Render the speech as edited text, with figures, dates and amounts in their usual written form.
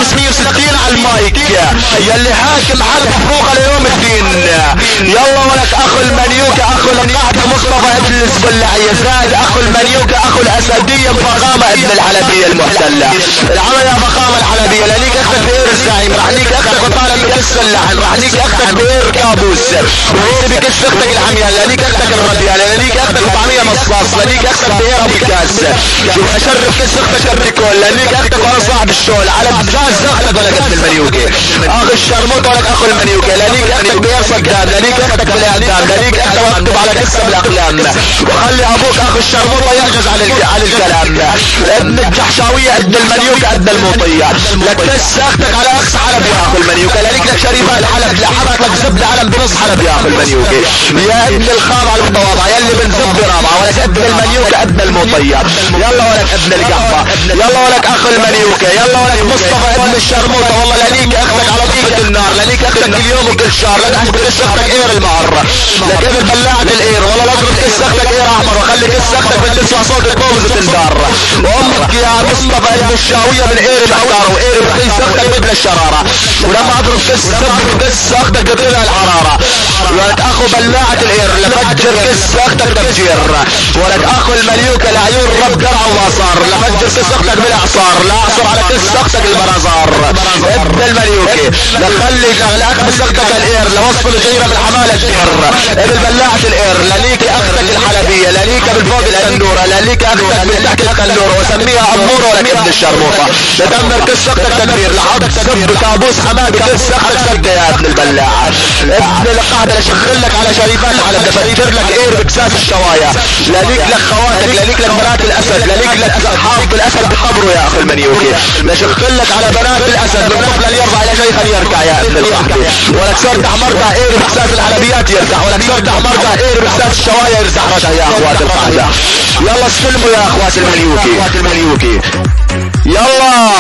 اسمي يوسف على المايك يلي حاكم حرب فروقه ليوم الدين. يلا ولك اخو المنيوكة اخو القعدة مصطفى ابن السبلعية زاد اخو المنيوكة اخو الاسدية فخامة ابن الحلبية المحتلة. العمل يا فخامة الحلبية لليك اختك بئر الزعيم راح ليك اختك وطالب بكس اللحن راح ليك اختك بئر كابوس وغير بكس اختك الحميان لليك اختك الربيان لليك اختك طعمية مصاص لليك اختك بئر ابو الكاس شوف اشرف كس اختك الريكول لليك اختك وانا صاحب الشول على بزاز اختك ولك ابن المنيوكة اخو الشرموط ولك اخو المنيوكة لليك اختك بئر صدام لليك اختك بالاعدام لليك اختك واكتب على كسة بالاقلام وخلي ابوك اخو الشرموطة يعجز على الكلام. ابن الجحشاوية ابن المنيوكة ابن الموطية لك كس اختك على اقصى حلب يا اخو المنيوكة لليك لك شريفة الحلب لحبك لك زبدة على بنص حلب يا اخو المنيوكة يا ابن الخاب على المتواضع يلي بن زب رابعة ولك ابن المنيوكة ابن الموطية يلا ولك ابن القحفة يلا ولك اخو المنيوكة يلا ولك مصطفى ابن الشرموطة والله لليك اختك على طيقة النار لليك اختك كل يوم وكل شهر لك اشبه كس اختك اير المار لك ابن بلاعة الاير والله لازم كس اختك اير احمر وخلي كس اختك بتسمع صوت البوز تندار وامك يا مصطفى ابن الشاوية من اير محتار واير بخيس اختك بدل الشرارة ولما اضرب كس كس اختك تطير الحرارة ولك اخو بلاعة الاير لفجر كس اختك تفجير ولك اخو المليوكة لعيون رب قرع واصار لفجر كس اختك بالاعصار لا اعصر على كس اختك البرازار ابن المليوكة لخلي لاخبس اختك الاير لوصف الجيرة بالحمالة الدير ابن بلاعة الاير لليك اختك الحلبية لليك بالفوق التندورة لليك اختك من تحت التندورة وسميها امورة ولك ابن الشرموطة لدمر كس اختك تدبير لحط سب كابوس حمامي كس اختك سد يا ابن البلاعة ابن القاعدة لشغل لك على شريفات على دفتر لك اير بكساس الشوايا لليك لك خواتك لليك لك بنات الاسد لليك لك حافظ الاسد بقبره يا اخو المنيوكي لشغل لك على بنات الاسد من طفلا يرضع الى شيخا يركع يا ابن القحطة ولك صرت احمرتها اير بكساس الحلبيات يرتاح ولك صرت احمرتها اير بكساس الشوايا يرزح رجع يا اخوات القاعدة يلا استلموا يا اخوات المنيوكي يلا